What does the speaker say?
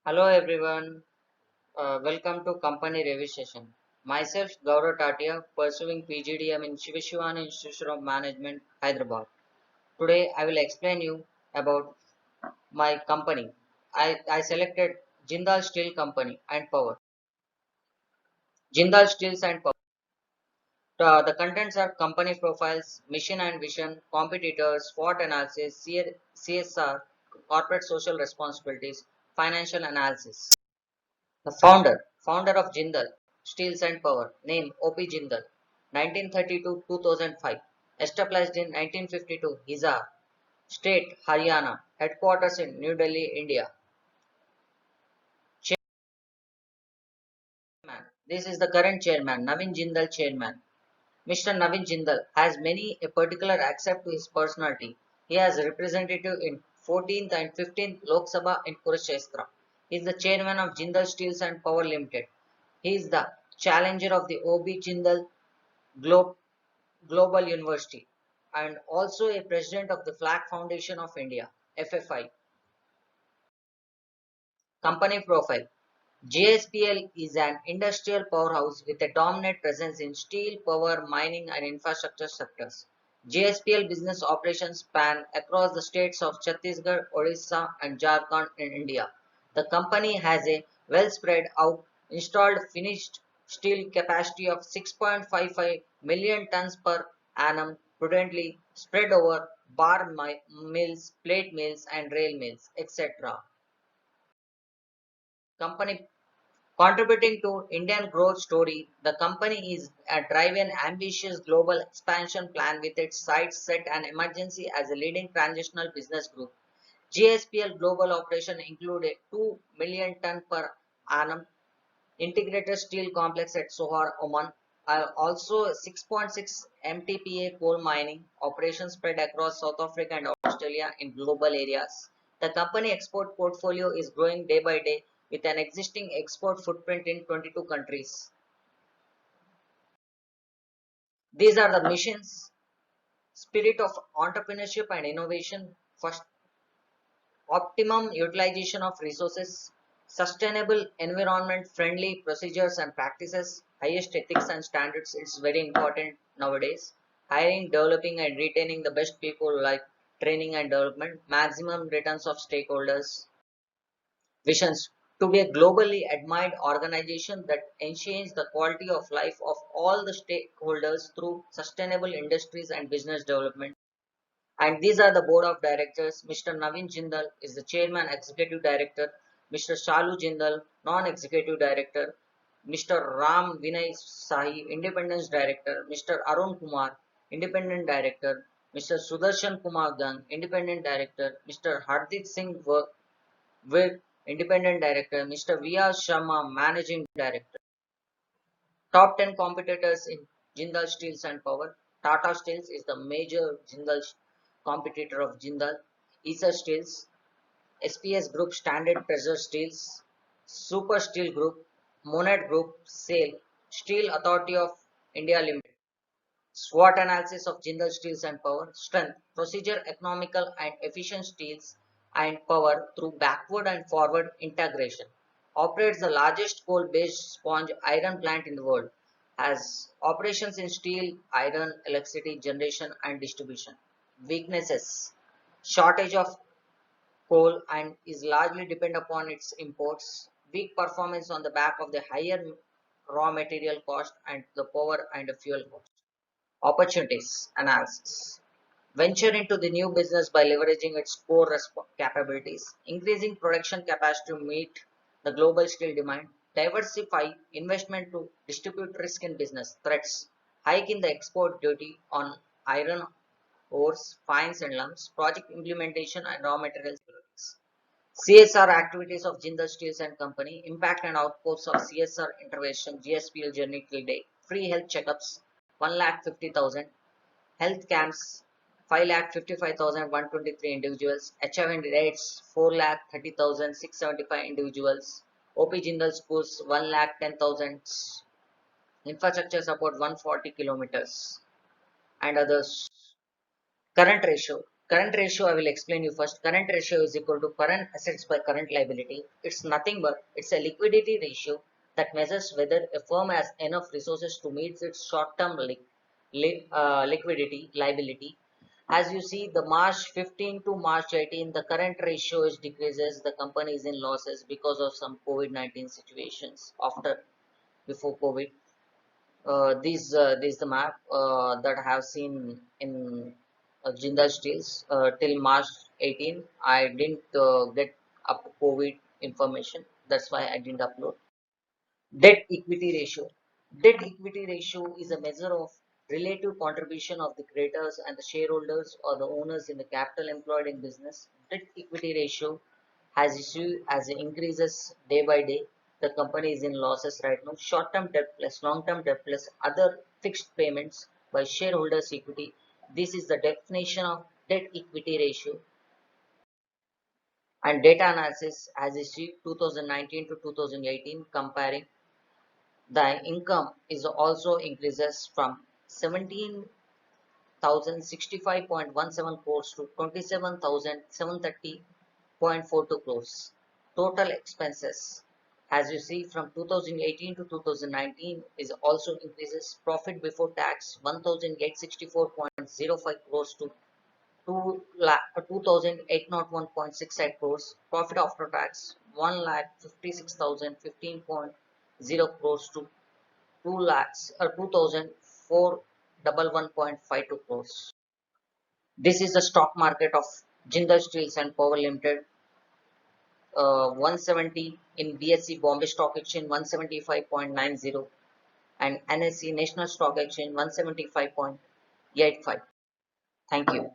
Hello everyone, welcome to company review session. Myself Gaurav Tatia, pursuing PGDM in Shivashivana Institute of Management, Hyderabad. Today I will explain you about my company. I selected Jindal Steel Company and Power. Jindal Steels and Power. The contents are company profiles, mission and vision, competitors, SWOT analysis, CSR, corporate social responsibilities, financial analysis. The founder of Jindal Steels and Power, name O.P. Jindal, 1932-2005, established in 1952, Hisar, State, Haryana, headquarters in New Delhi, India. Chairman, this is the current chairman, Navin Jindal, chairman. Mr. Navin Jindal has many a particular accept to his personality. He has representative in 14th and 15th Lok Sabha in Kurukshetra. He is the chairman of Jindal Steels and Power Limited. He is the challenger of the O.B. Jindal Glo- Global University and also a president of the Flag Foundation of India, FFI. Company profile. JSPL is an industrial powerhouse with a dominant presence in steel, power, mining, and infrastructure sectors. JSPL business operations span across the states of Chhattisgarh, Odisha, and Jharkhand in India. The company has a well spread out installed finished steel capacity of 6.55 million tons per annum, prudently spread over bar mills, plate mills, and rail mills, etc. Company contributing to Indian growth story, the company is driving an ambitious global expansion plan with its sights set and emergency as a leading transitional business group. GSPL global operation include a 2 million ton per annum integrated steel complex at Sohar, Oman, also 6.6 MTPA coal mining operations spread across South Africa and Australia in global areas. The company export portfolio is growing day by day with an existing export footprint in 22 countries. These are the missions: spirit of entrepreneurship and innovation, first optimum utilization of resources, sustainable environment friendly procedures and practices, highest ethics and standards. It's very important nowadays. Hiring, developing, and retaining the best people like training and development, maximum returns of stakeholders, visions to be a globally admired organization that ensures the quality of life of all the stakeholders through sustainable industries and business development. And these are the board of directors. Mr. Navin Jindal is the chairman executive director. Mr. Shalu Jindal, non-executive director. Mr. Ram Vinay Sahi, independence director. Mr. Arun Kumar, independent director. Mr. Sudarshan Kumar Gang, independent director. Mr. Hardeep Singh Virk, independent director. Mr. V.R. Sharma, managing director. Top 10 competitors in Jindal Steels and Power. Tata Steels is the major competitor of Jindal. Esar Steels, SPS Group, Standard Pressure Steels, Super Steel Group, Monet Group, SAIL, Steel Authority of India Limited. SWOT analysis of Jindal Steels and Power. Strength, procedure, economical and efficient steels and power through backward and forward integration. Operates the largest coal-based sponge iron plant in the world. Has operations in steel, iron, electricity generation and distribution. Weaknesses. Shortage of coal and is largely dependent upon its imports. Weak performance on the back of the higher raw material cost and the power and the fuel cost. Opportunities analysis. Venture into the new business by leveraging its core capabilities, increasing production capacity to meet the global steel demand, diversify investment to distribute risk in business threats, hike in the export duty on iron ores, fines and lumps, project implementation and raw materials. CSR activities of Jindal Steels and Company, impact and outputs of CSR intervention, GSPL journey till date, free health checkups, 1,50,000, health camps, 5,55,123 individuals, HIV rates, 4,30,675 individuals, OP Jindal schools, 1,10,000, infrastructure support 140 kilometers, and others. Current ratio. Current ratio, I will explain you first. Current ratio is equal to current assets by current liability. It's nothing but it's a liquidity ratio that measures whether a firm has enough resources to meet its short-term liquidity liability. As you see, the March 15 to March 18, the current ratio is decreases. The company is in losses because of some COVID-19 situations. After before COVID, this is the map that I have seen in Jindal Steels till March 18. I didn't get up to COVID information. That's why I didn't upload. Debt equity ratio. Debt equity ratio is a measure of relative contribution of the creditors and the shareholders or the owners in the capital employed in business. Debt equity ratio has issue as it increases day by day. The company is in losses right now. Short-term debt plus long-term debt plus other fixed payments by shareholders' equity. This is the definition of debt equity ratio. And data analysis has issued 2019 to 2018 comparing the income is also increases from 17,065.17 crores to 27,730.42 crores. Total expenses, as you see, from 2018 to 2019 is also increases. Profit before tax 1,864.05 crores to 2,801.68 crores. Profit after tax 1,56,015.0 crores to 2,411.52 crores. This is the stock market of Jindal Steels and Power Limited. 170 in BSE Bombay Stock Exchange 175.90 and NSE National Stock Exchange 175.85. Thank you.